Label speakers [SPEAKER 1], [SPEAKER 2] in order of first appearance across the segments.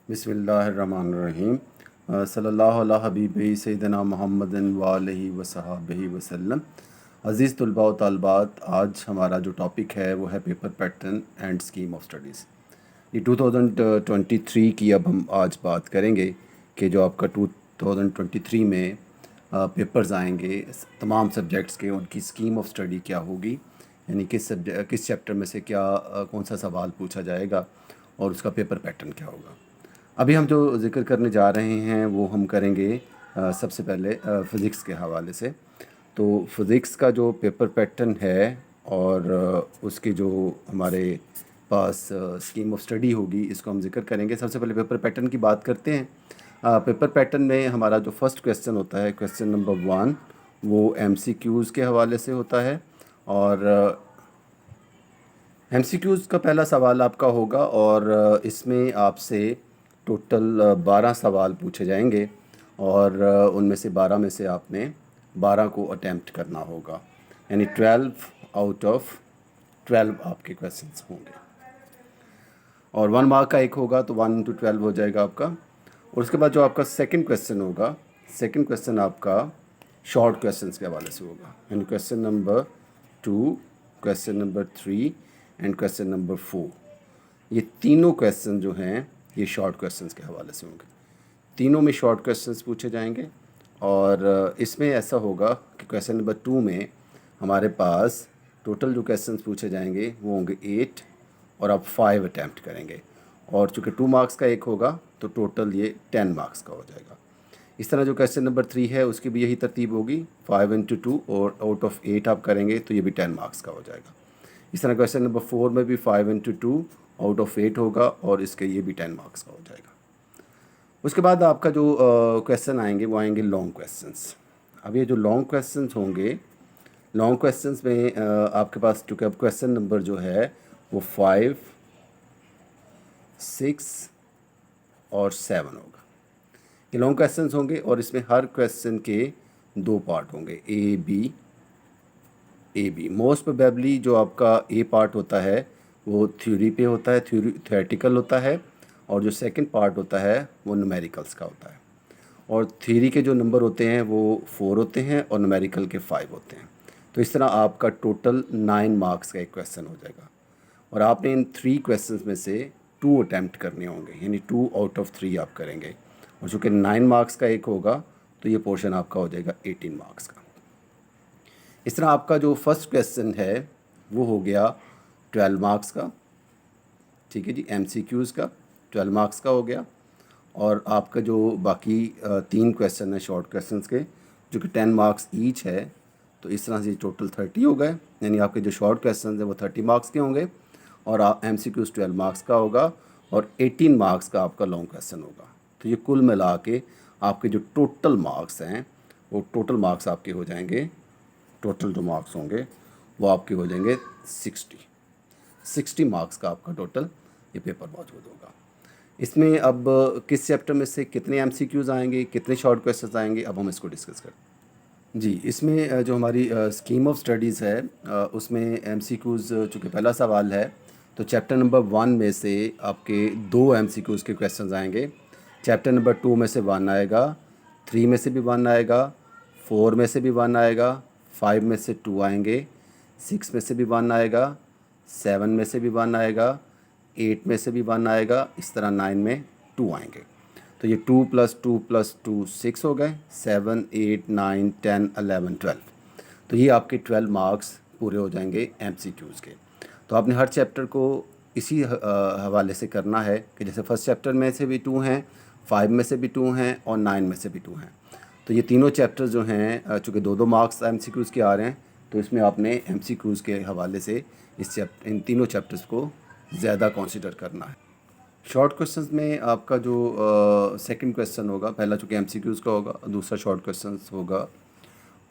[SPEAKER 1] बिस्मिल्लाहिर्रहमानिर्रहीम। सल्लल्लाहु अला हबीबी सैयदना मुहम्मदिन व आलिहि व सहाबिहि वसल्लम। अज़ीज़ तलबा व तालिबात, आज हमारा जो टॉपिक है वो है paper pattern and scheme of studies. ये 2023 की अब हम आज बात करेंगे कि जो आपका 2023 में पेपर्स आएंगे तमाम सब्जेक्ट्स के, उनकी स्कीम ऑफ स्टडी क्या होगी, यानी किस चैप्टर में से क्या कौन सा सवाल पूछा जाएगा और उसका पेपर पैटर्न क्या होगा। अभी हम जो ज़िक्र करने जा रहे हैं वो हम करेंगे सबसे पहले फ़िज़िक्स के हवाले से। तो फ़िज़िक्स का जो पेपर पैटर्न है और उसकी जो हमारे पास स्कीम ऑफ स्टडी होगी, इसको हम ज़िक्र करेंगे। सबसे पहले पेपर पैटर्न की बात करते हैं। पेपर पैटर्न में हमारा जो फर्स्ट क्वेश्चन होता है, क्वेश्चन नंबर 1, वो एमसीक्यूज़ के हवाले से होता है। और एमसीक्यूज़ का पहला सवाल आपका होगा और इसमें आपसे टोटल 12 सवाल पूछे जाएंगे और उनमें से 12 में से आपने 12 को अटैम्प्ट करना होगा, यानी 12 आउट ऑफ 12 आपके क्वेश्चंस होंगे। और 1 मार्क का एक होगा तो 1 इंटू 12 हो जाएगा आपका। और उसके बाद जो आपका सेकंड क्वेश्चन होगा, सेकंड क्वेश्चन आपका शॉर्ट क्वेश्चंस के हवाले से होगा, यानी question number 2, question number 3 and question number 4। ये तीनों क्वेश्चन जो हैं ये शॉर्ट क्वेश्चंस के हवाले से होंगे। तीनों में शॉर्ट क्वेश्चंस पूछे जाएंगे और इसमें ऐसा होगा कि क्वेश्चन नंबर 2 में हमारे पास टोटल जो क्वेश्चंस पूछे जाएंगे वो होंगे 8 और आप 5 अटैम्प्ट करेंगे। और चूँकि 2 मार्क्स का एक होगा तो टोटल ये 10 मार्क्स का हो जाएगा। इस तरह जो क्वेश्चन नंबर 3 है उसकी भी यही तरतीब होगी, 5 इंटू 2 और आउट ऑफ 8 आप करेंगे तो ये भी 10 मार्क्स का हो जाएगा। इस तरह क्वेश्चन नंबर 4 में भी 5 इंटू 2 आउट ऑफ 8 होगा और इसके ये भी 10 मार्क्स का हो जाएगा। उसके बाद आपका जो क्वेश्चन आएंगे वो आएंगे लॉन्ग क्वेश्चंस। अब ये जो लॉन्ग क्वेश्चंस होंगे, लॉन्ग क्वेश्चंस में आपके पास चूँकि अब क्वेश्चन नंबर जो है वो 5, 6 और 7 होगा। ये लॉन्ग क्वेश्चंस होंगे और इसमें हर क्वेश्चन के 2 पार्ट होंगे, ए बी। मोस्ट प्रोबेबली जो आपका ए पार्ट होता है वो थ्योरी पे होता है, थ्योरेटिकल होता है, और जो सेकंड पार्ट होता है वो न्यूमेरिकल्स का होता है। और थ्योरी के जो नंबर होते हैं वो 4 होते हैं और न्यूमेरिकल के 5 होते हैं। तो इस तरह आपका टोटल 9 मार्क्स का एक क्वेश्चन हो जाएगा और आपने इन 3 क्वेश्चंस में से 2 अटैम्प्ट करने होंगे, यानी 2 आउट ऑफ 3 आप करेंगे। और चूँकि 9 मार्क्स का एक होगा तो ये पोर्शन आपका हो जाएगा 18 मार्क्स का। इस तरह आपका जो फर्स्ट क्वेश्चन है वो हो गया 12 मार्क्स का, ठीक है जी, एमसीक्यूज़ का 12 मार्क्स का हो गया। और आपका जो बाकी 3 क्वेश्चन है शॉर्ट क्वेश्चंस के, जो कि 10 मार्क्स ईच है, तो इस तरह से टोटल 30 हो गए, यानी आपके जो शॉर्ट क्वेश्चन है वो 30 मार्क्स के होंगे और एमसीक्यूज़ 12 मार्क्स का होगा और 18 मार्क्स का आपका लॉन्ग क्वेश्चन होगा। तो ये कुल मिला के आपके जो टोटल मार्क्स हैं वो टोटल मार्क्स आपके हो जाएंगे, टोटल जो मार्क्स होंगे वो आपके हो जाएंगे 60 मार्क्स का आपका टोटल ये पेपर मौजूद होगा। इसमें अब किस चैप्टर में से कितने एमसीक्यूज़ आएंगे, कितने शॉर्ट क्वेश्चंस आएंगे, अब हम इसको डिस्कस करते हैं जी। इसमें जो हमारी स्कीम ऑफ स्टडीज़ है उसमें एमसीक्यूज़ चूँकि पहला सवाल है तो चैप्टर नंबर 1 में से आपके 2 एमसीक्यूज़ के क्वेश्चंस आएंगे। चैप्टर नंबर 2 में से 1 आएगा, 3 में से भी 1 आएगा, 4 में से भी 1 आएगा, 5 में से 2 आएंगे, 6 में से भी 1 आएगा, 7 में से भी 1 आएगा, 8 में से भी 1 आएगा, इस तरह 9 में 2 आएंगे। तो ये 2 + 2 + 2 6 हो गए, 7, 8, 9, 10, 11, 12। तो ये आपके 12 मार्क्स पूरे हो जाएंगे एमसीक्यूज़ के। तो आपने हर चैप्टर को इसी हवाले से करना है कि जैसे फर्स्ट चैप्टर में से भी 2 हैं, 5 में से भी 2 हैं और 9 में से भी 2 हैं। तो ये तीनों चैप्टर्स जो हैं चूँकि 2-2 मार्क्स एमसीक्यूज़ के आ रहे हैं, तो इसमें आपने एमसीक्यूज़ के हवाले से इन तीनों चैप्टर्स को ज़्यादा कंसीडर करना है। शॉर्ट क्वेश्चंस में आपका जो सेकंड क्वेश्चन होगा, पहला चूँकि एमसीक्यूज़ का होगा, दूसरा शॉर्ट क्वेश्चंस होगा,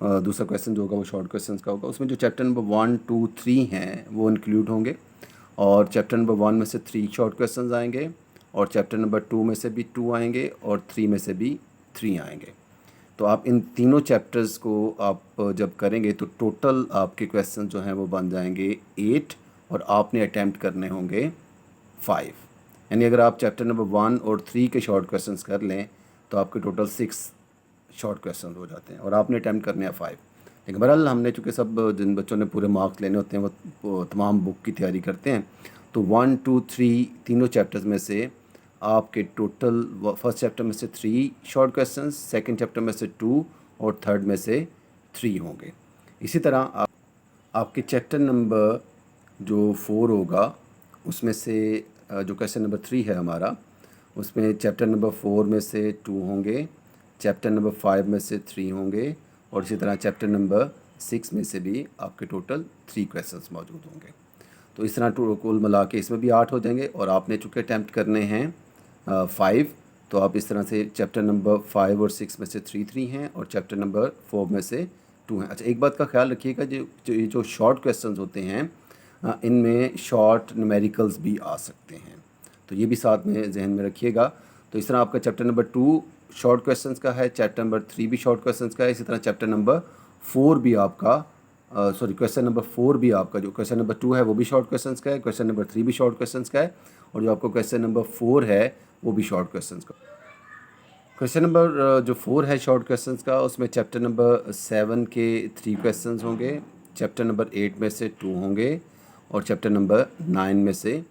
[SPEAKER 1] दूसरा क्वेश्चन जो होगा वो शॉर्ट क्वेश्चंस का होगा। उसमें जो चैप्टर नंबर 1, 2, 3 हैं वो इंक्लूड होंगे और चैप्टर नंबर 1 में से 3 शॉर्ट क्वेश्चंस आएंगे और चैप्टर नंबर 2 में से भी 2 आएंगे और 3 में से भी 3 आएंगे। तो आप इन तीनों चैप्टर्स को आप जब करेंगे तो टोटल आपके क्वेश्चन जो हैं वो बन जाएंगे 8 और आपने अटैम्प्ट करने होंगे 5। यानी अगर आप चैप्टर नंबर 1 और 3 के शॉर्ट क्वेश्चंस कर लें तो आपके टोटल 6 शॉर्ट क्वेश्चन हो जाते हैं और आपने अटैम्प्ट करने हैं 5। लेकिन बहरहाल हमने चूँकि सब जिन बच्चों ने पूरे मार्क्स लेने होते हैं वो तमाम बुक की तैयारी करते हैं, तो 1, 2, 3 तीनों चैप्टर्स में से आपके टोटल फर्स्ट चैप्टर में से 3 शॉर्ट क्वेश्चंस, सेकंड चैप्टर में से 2 और थर्ड में से 3 होंगे। इसी तरह आपके चैप्टर नंबर जो 4 होगा उसमें से जो क्वेश्चन नंबर 3 है हमारा, उसमें चैप्टर नंबर 4 में से 2 होंगे, चैप्टर नंबर 5 में से 3 होंगे और इसी तरह चैप्टर नंबर 6 में से भी आपके टोटल 3 क्वेश्चंस मौजूद होंगे। तो इस तरह कुल मिला के इसमें भी 8 हो जाएंगे और आपने चूँकि अटैम्प्ट करने हैं 5, तो आप इस तरह से चैप्टर नंबर 5 और 6 में से 3 हैं और चैप्टर नंबर 4 में से 2 हैं। अच्छा, एक बात का ख्याल रखिएगा, जो शॉर्ट क्वेश्चंस होते हैं इनमें शॉर्ट न्यूमेरिकल्स भी आ सकते हैं, तो ये भी साथ में जहन में रखिएगा। तो इस तरह आपका चैप्टर नंबर 2 शॉर्ट क्वेश्चंस का है, चैप्टर नंबर 3 भी शॉर्ट क्वेश्चंस का है, इसी तरह चैप्टर नंबर 4 भी आपका क्वेश्चन नंबर 4 भी आपका, जो क्वेश्चन नंबर 2 है वो भी शॉर्ट क्वेश्चंस का है, क्वेश्चन नंबर 3 भी शॉर्ट क्वेश्चंस का है और जो आपका क्वेश्चन नंबर 4 है वो भी शॉर्ट क्वेश्चंस का। क्वेश्चन नंबर जो 4 है शॉर्ट क्वेश्चंस का, उसमें चैप्टर नंबर 7 के 3 क्वेश्चंस होंगे, चैप्टर नंबर 8 में से 2 होंगे और चैप्टर नंबर 9 में से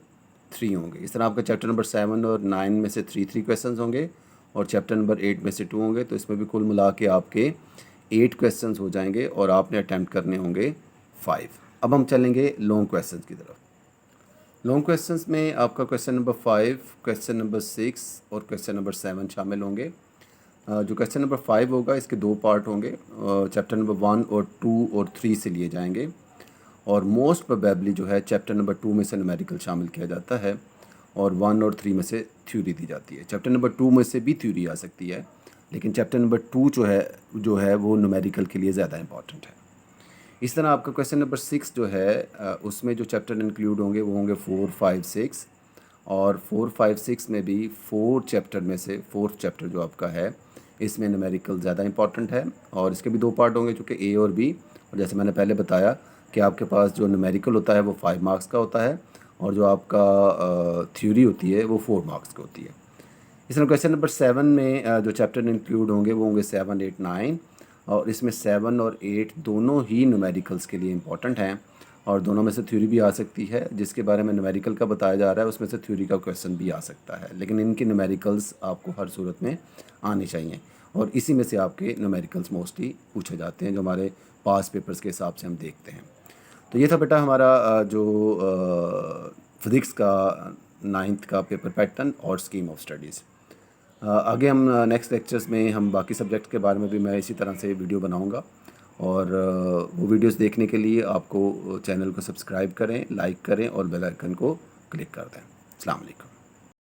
[SPEAKER 1] 3 होंगे। इस तरह आपका चैप्टर नंबर 7 और 9 में से 3 क्वेश्चंस होंगे और चैप्टर नंबर 8 में से 2 होंगे। तो इसमें भी कुल मिला के आपके 8 क्वेश्चंस हो जाएंगे और आपने अटैम्प्ट करने होंगे 5। अब हम चलेंगे लॉन्ग क्वेश्चंस की तरफ। लॉन्ग क्वेश्चंस में आपका क्वेश्चन नंबर 5, क्वेश्चन नंबर 6 और क्वेश्चन नंबर 7 शामिल होंगे। जो क्वेश्चन नंबर 5 होगा इसके 2 पार्ट होंगे, चैप्टर नंबर 1 और 2 और 3 से लिए जाएंगे और मोस्ट प्रोबेबली जो है चैप्टर नंबर 2 में से न्यूमेरिकल शामिल किया जाता है और 1 और 3 में से थ्योरी दी जाती है। चैप्टर नंबर 2 में से भी थ्योरी आ सकती है, लेकिन चैप्टर नंबर 2 जो है वो न्यूमेरिकल के लिए ज़्यादा इंपॉर्टेंट है। इस तरह आपका क्वेश्चन नंबर 6 जो है उसमें जो चैप्टर इंक्लूड होंगे वो होंगे 4, 5, 6 और 4, 5, 6 में भी 4 चैप्टर में से 4th चैप्टर जो आपका है इसमें न्यूमेरिकल ज़्यादा इंपॉर्टेंट है और इसके भी 2 पार्ट होंगे, चूँकि ए और बी। और जैसे मैंने पहले बताया कि आपके पास जो न्यूमेरिकल होता है वो 5 मार्क्स का होता है और जो आपका थ्योरी होती है वो 4 मार्क्स की होती है। इस तरह क्वेश्चन नंबर 7 में जो चैप्टर इंक्लूड होंगे वो होंगे 7, 8, 9 और इसमें 7 और 8 दोनों ही न्यूमेरिकल्स के लिए इंपॉर्टेंट हैं और दोनों में से थ्योरी भी आ सकती है। जिसके बारे में न्यूमेरिकल का बताया जा रहा है उसमें से थ्योरी का क्वेश्चन भी आ सकता है, लेकिन इनके न्यूमेरिकल्स आपको हर सूरत में आने चाहिए और इसी में से आपके न्यूमेरिकल्स मोस्टली पूछे जाते हैं जो हमारे पास पेपर्स के हिसाब से हम देखते हैं। तो ये था बेटा हमारा जो फिज़िक्स का 9th का पेपर पैटर्न और स्कीम ऑफ स्टडीज़। आगे हम नेक्स्ट लेक्चर्स में हम बाकी सब्जेक्ट के बारे में भी मैं इसी तरह से वीडियो बनाऊंगा और वो वीडियोस देखने के लिए आपको चैनल को सब्सक्राइब करें, लाइक करें और बेल आइकन को क्लिक कर दें। अस्सलाम वालेकुम।